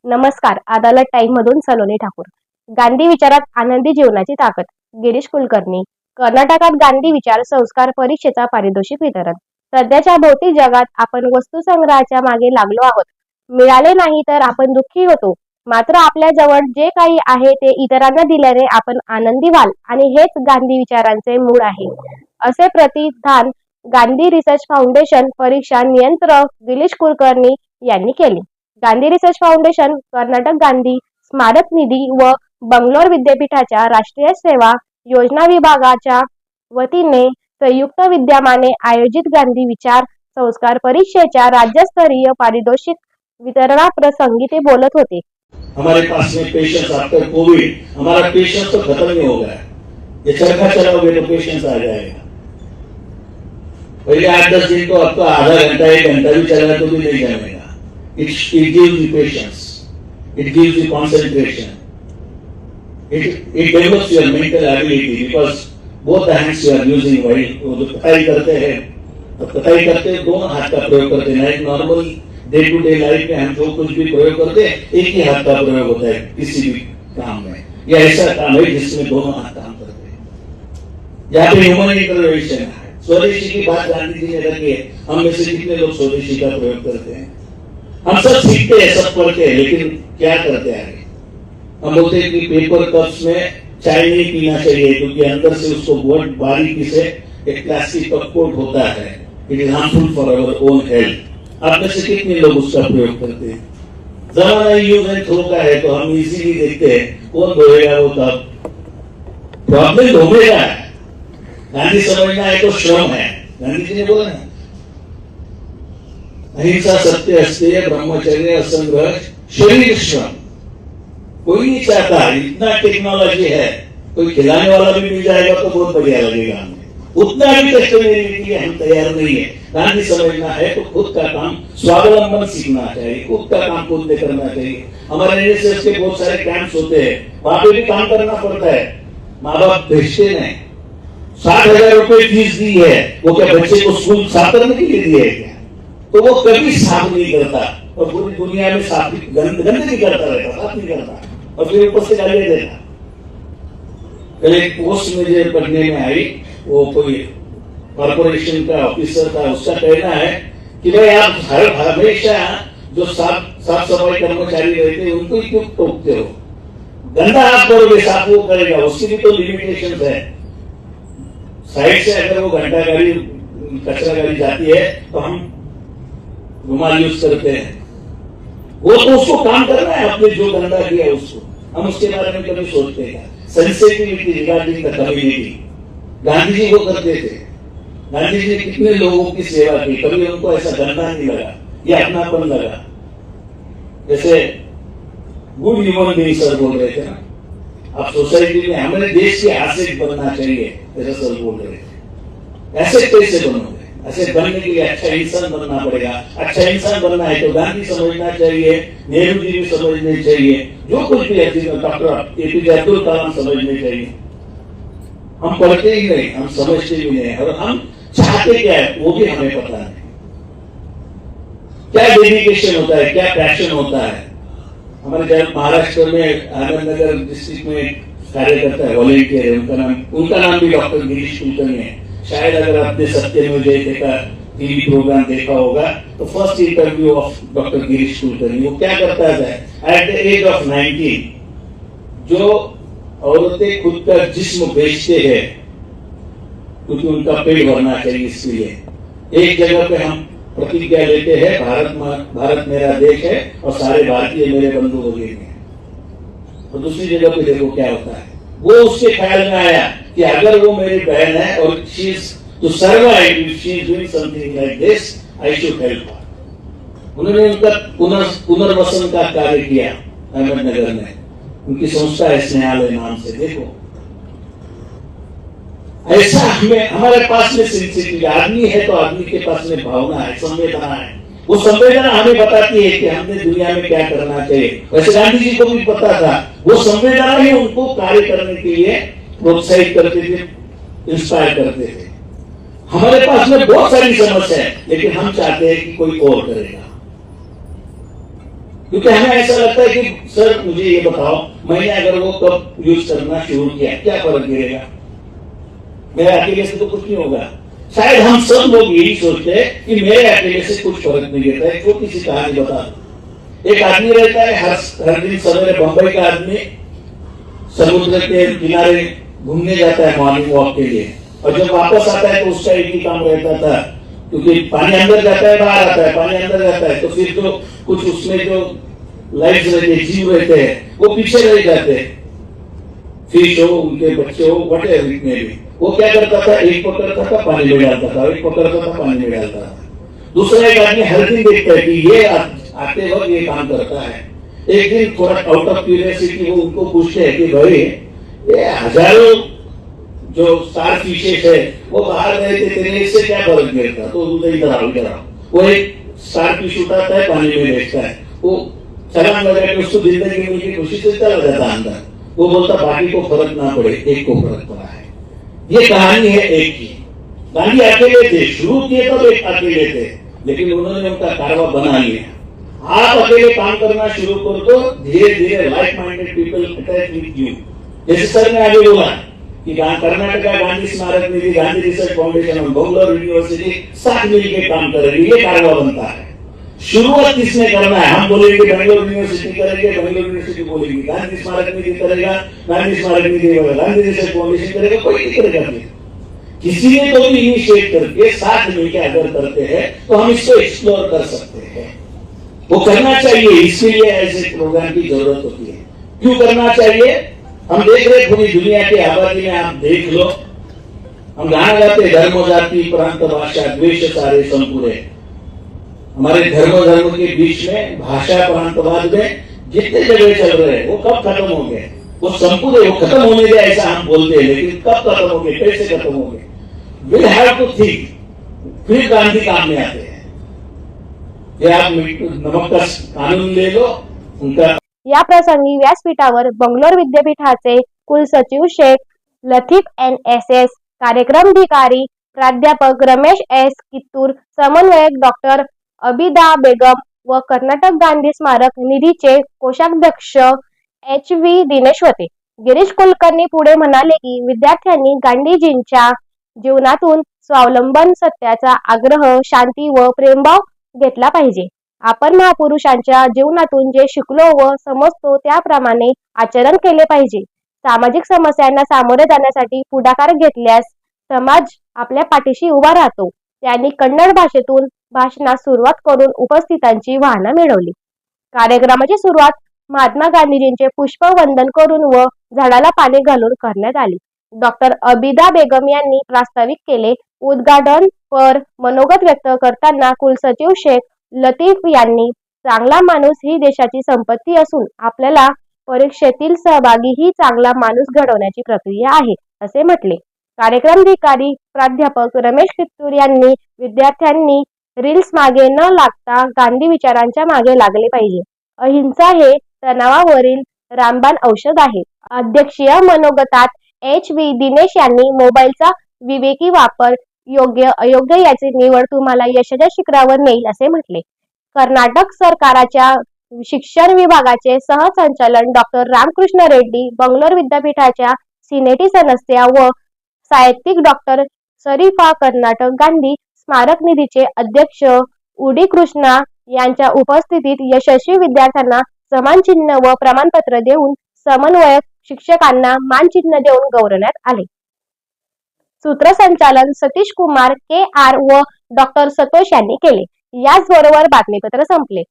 नमस्कार. अदालत टाइम मधून सलोनी ठाकूर. गांधी विचारात आनंदी जीवनाची ताकद. गिरीश कुलकर्णी. कर्नाटकात गांधी विचार संस्कार परीक्षेचा पारितोषिक वितरण. सध्याच्या भौतिक जगात आपण वस्तू संग्रहाच्या मागे लागलो आहोत. मिळाले नाही तर आपण दुःखी होतो. मात्र आपल्या जवळ जे काही आहे ते इतरांना दिल्याने आपण आनंदी व्हाल आणि हेच गांधी विचारांचे मूळ आहे, असे प्रतिपादन गांधी रिसर्च फाउंडेशन परीक्षा नियंत्रक गिरीश कुलकर्णी यांनी केले. गांधी रिसर्च फाउंडेशन, कर्नाटक गांधी स्मारक निधी व बंगलोर विद्यापीठाच्या राष्ट्रीय सेवा योजना विभागाच्या वतीने संयुक्त विद्यमाने आयोजित गांधी विचार संस्कार परीक्षेच्या राज्यस्तरीय पारितोषिक वितरणाप्रसंगी ते बोलत होते. हमारे पास में पेशेंस आफ्टर कोविड, हमारा पेशेंस तो खत्म ही हो गया। ये चरखा चलाओगे तो पेशेंस आ जाएगा। पहले 8-10 दिन तो आपको आधा घंटा 1 घंटा भी चला तो भी नहीं जाएगा। It gives you patience, it gives you concentration, it develops your mental ability because both the hands you are using while वो कटाई करते हैं, तो कटाई करते दोनों हाथ का प्रयोग करते हैं। एक normal day to day life में हम जो कुछ भी प्रयोग करते हैं एक ही हाथ का प्रयोग होता है किसी भी काम में। यह ऐसा काम है जिसमें दोनों हाथ काम करते हैं। यहाँ पे ह्यूमन इंटरवेंशन है। स्वदेशी की बात गांधी जी ने रखी है। हम में से कितने लोग स्वदेशी का प्रयोग करते हैं? हम सब सीखते हैं, सब पढ़ते हैं, लेकिन क्या करते हैं आगे? हम बोलते हैं कि पेपर कप्स में चाय नहीं पीना चाहिए क्योंकि अंदर से उसको बहुत बारीकी से एक प्लास्टिक का कोट होता है। It is harmful for our own health. आप में से कितने लोग उसका प्रयोग करते हैं? जमाना यूज एंड थ्रो का है तो हम इजीली देखते हैं कौन धोएगा वो तब प्रॉब्लम धोएगा। गांधी समझना है तो श्रम है। गांधी जी ने बोला ना, अहिंसा सत्य अस्तेय ब्रह्मचर्य असंग्रह शरीर श्रम। कोई नहीं चाहता, इतना टेक्नोलॉजी है, कोई खिलाने वाला भी मिल जाएगा तो बहुत बढ़िया लगेगा हमें। उतना भी कष्ट लेने के लिए हम तैयार नहीं है। गांधी समझना है तो खुद का काम स्वावलंबन सीखना चाहिए, खुद का काम खुद ने करना चाहिए। हमारे एनएसएस के बहुत सारे कैंप्स होते हैं, वहां पे भी काम करना पड़ता है। माँ बाप भेजते नहीं। 60,000 रुपए फीस दी है, वो क्या बच्चे को स्कूल साफ करने के लिए दिए है क्या? तो वो कभी साफ नहीं करता और पूरी दुनिया में साफ गंदगी करता रहता, साफ नहीं करता और फिर ऊपर से गाली देता। कल एक पोस्ट मुझे पढ़ने में आई, वो कोई कॉर्पोरेशन का ऑफिसर था, उसका कहना है कि भाई आप हमेशा जो साफ सफाई कर्मचारी रहते हैं उनको क्यों टोकते हो? गंदा आप करोगे साफ वो करेगा, उसकी भी तो लिमिटेशन है। साइड से अगर वो घंटा गाड़ी कचरा गाड़ी जाती है तो हम रुमाल यूज करते हैं। वो तो उसको काम करना है, अपने जो गंदा किया है उसको। हम उसके बारे में कभी सोचते हैं? Sensitivity regarding the community Gandhi ji वो करते थे। गांधी जी ने कितने लोगों की सेवा की, कभी उनको ऐसा गंदा नहीं लगा, ये अपनापन लगा। जैसे गुड ह्यूमन बीइंग सर बोल रहे थे ना, आप सोसाइटी में हमारे देश के एसेट बनना चाहिए, ऐसा सर बोल रहे थे। एसेट कैसे बनोगे? ऐसे बनने के लिए अच्छा इंसान बनना पड़ेगा। अच्छा इंसान बनना है तो गांधी समझना चाहिए, नेहरू जी भी समझने चाहिए, जो कुछ भी डॉक्टर एपीजे अब्दुल कलाम समझने चाहिए। हम पढ़ते ही नहीं, हम समझते भी नहीं, और हम चाहते क्या है वो भी हमें पता नहीं। क्या डेडिकेशन होता है, क्या पैशन होता है। हमारे महाराष्ट्र में आनंदनगर डिस्ट्रिक्ट में कार्य करता है, वॉलेंटियर है, उनका नाम भी डॉक्टर गिरीश कुलकर्णी है। शायद अगर आपने सत्यमेव जयते का टीवी प्रोग्राम देखा होगा तो first interview of doctor Girish Kulkarni, वो क्या करता है एट द एज ऑफ 19 जो औरतें खुद का जिस्म बेचते हैं क्योंकि उनका पेट भरना चाहिए, इसलिए एक जगह पे हम प्रतिज्ञा लेते हैं, भारत मेरा देश है और सारे भारतीय मेरे बंधु हो गए। और दूसरी जगह पे देखो क्या होता है। वो उसके ख्याल में आया कि अगर वो मेरी बहन है और she is to survive, if she is doing something like this, I should help her. उन्होंने उनका पुनर्वसन का कार्य किया अहमदनगर में। उनकी संस्था है स्नेहालय नाम से। देखो ऐसा हमारे पास में सेंसिटिव आदमी है तो आदमी के पास में भावना है, संवेदना है। वो संवेदना हमें बताती है कि हमने दुनिया में क्या करना चाहिए। वैसे गांधी जी को भी पता था, वो संवेदना ही उनको कार्य करने के लिए प्रोत्साहित करते थे, इंस्पायर करते थे। हमारे पास में बहुत सारी समस्या है, लेकिन हम चाहते हैं कि कोई और करेगा, क्योंकि हमें ऐसा लगता है कि सर मुझे ये बताओ, मैंने अगर वो कप यूज करना शुरू किया क्या फर्क गिरेगा, मेरे अकेले से तो कुछ नहीं होगा। शायद हम सब लोग यही सोचते हैं कि मेरे अकेले से कुछ फर्क नहीं गिरता है। छोटी सी कहानी बता दो, एक आदमी रहता है, हर दिन सवेरे बंबई का आदमी समुद्र के किनारे घूमने जाता है मॉर्निंग वॉक के लिए, और जब वापस आता है तो उसका एक ही काम रहता था, क्योंकि पानी अंदर जाता है बाहर आता है, पानी अंदर जाता है, तो फिर तो कुछ उसमें जो लाइफ रहते जीव रहते हैं वो पीछे रह जाते हैं, फिश हो, उनके बच्चे हो, what ever it may be. वो क्या करता था, एक पकड़ता था पानी में डालता था, एक पकड़ता था पानी में डालता था। दूसरा एक आदमी हर दिन देखता है कि ये आते वक्त ये काम करता है। एक दिन थोड़ा आउट ऑफ क्यूरियोसिटी वो उनको पूछते हैं कि भाई ये हजारों जो स्टार फिशेस है वो बाहर गए थे, तेरे इससे क्या फर्क गिरता, तो इधर आओ इधर आओ। वो एक स्टार फिश उठाता है, पानी में देखता है, वो छलांग लगा के उसको जिंदगी मिल की खुशी से चला जाता अंदर। वो बोलता बाकी को फर्क ना पड़े, एक को फर्क पड़ा है। ये कहानी है एक की। गांधी अकेले थे, शुरू किए तब एक अकेले थे, लेकिन उन्होंने उनका कारवा बना लिया। आप अकेले काम करना शुरू कर दो, धीरे धीरे like minded people attach with you. जैसे सर ने आगे बोला कि कर्नाटका गांधी स्मारक निधि, गांधी रिसर्च फाउंडेशन और बेंगलोर यूनिवर्सिटी साथ मिलकर काम करेगी, ये कारवा बनता है। शुरुआत किसने करना है? हम बोलेंगे बेंगलोर यूनिवर्सिटी करेंगे, बेंगलोर यूनिवर्सिटी बोलेगी गांधी स्मारक निधि करेगा, गांधी स्मारक निधि गांधी रिसर्च फाउंडेशन करेगा, कोई नहीं करेगा। किसी ने तो भी इनिशिएट करके साथ मिलकर अगर करते हैं तो हम इसको एक्सप्लोर कर सकते हैं। वो करना चाहिए, इसलिए ऐसे प्रोग्राम की जरूरत होती है। क्यों करना चाहिए? हम देख रहे पूरी दुनिया की आबादी में, आप देख लो, हम गाना गाते धर्म जाति प्रांत भाषा द्वेष सारे संपूरे। हमारे धर्म के बीच में भाषा प्रांतवाद में जितने झगड़े चल रहे हैं वो कब खत्म हो गए? वो संपूर्ण वो खत्म होने दे ऐसा हम बोलते हैं, लेकिन कब खत्म हो गए, कैसे खत्म हो गए? Will have to think. फिर गांधी काम में आते हैं। ये आप नमक का कानून ले लो, उनका। या प्रसंगी व्यासपीठावर बंगलोर विद्यापीठाचे कुलसचिव शेख लतीफ NSS, कार्यक्रमाधिकारी प्राध्यापक रमेश S कित्तूर, समन्वयक डॉक्टर अबिदा बेगम व कर्नाटक गांधी स्मारक निधीचे कोषाध्यक्ष HV दिनेश होते. गिरीश कुलकर्णी पुढे म्हणाले की विद्यार्थ्यांनी गांधीजींच्या जीवनातून स्वावलंबन, सत्याचा आग्रह, शांती व प्रेमभाव घेतला पाहिजे. आपण महापुरुषांच्या जीवनातून जे शिकलो व समजतो त्याप्रमाणे आचरण केले पाहिजे. सामाजिक समस्यांना सामोरे जाण्यासाठी पुढाकार घेतल्यास समाज आपल्या पाठीशी उभा राहतो. त्यांनी कन्नड भाषेतून भाषणास सुरुवात करून उपस्थितांची वाहना मिळवली. कार्यक्रमाची सुरुवात महात्मा गांधीजींचे पुष्पवंदन करून व झाडाला पाणी घालून करण्यात आली. डॉक्टर अबिदा बेगम यांनी प्रास्ताविक केले. उद्घाटन पर मनोगत व्यक्त करताना कुलसचिव शेख लतीफ यांनी चांगला माणूस ही देशाची संपत्ती असून आपल्याला परीक्षेतील सहभागी ही चांगला माणूस घडवण्याची प्रक्रिया आहे असे म्हटले. कार्यक्रमाधिकारी प्राध्यापक रमेश कित्तूर यांनी विद्यार्थ्यांनी रील्स मागे न लागता गांधी विचारांच्या मागे लागले पाहिजे. अहिंसा हे तणावावरील रामबाण औषध आहे. अध्यक्षीय मनोगतात HV दिनेश यांनी मोबाईलचा विवेकी वापर, योग्य अयोग्य याची निवड तुम्हाला यशाच्या शिखरावर नेईल असे म्हटले. कर्नाटक सरकारच्या शिक्षण विभागाचे सहसंचालन डॉक्टर रामकृष्ण रेड्डी, बंगलोर विद्यापीठाच्या सिनेटी सदस्य व साहित्यिक डॉक्टर शरीफा, कर्नाटक गांधी स्मारक निधीचे अध्यक्ष उडी कृष्णा यांच्या उपस्थितीत यशस्वी विद्यार्थ्यांना सन्मान चिन्ह व प्रमाणपत्र देऊन समन्वयक शिक्षकांना मानचिन्ह देऊन गौरवण्यात आले. सूत्रसंचालन सतीश कुमार KR व डॉक्टर संतोष यांनी केले. याचबरोबर बातमीपत्र संपले.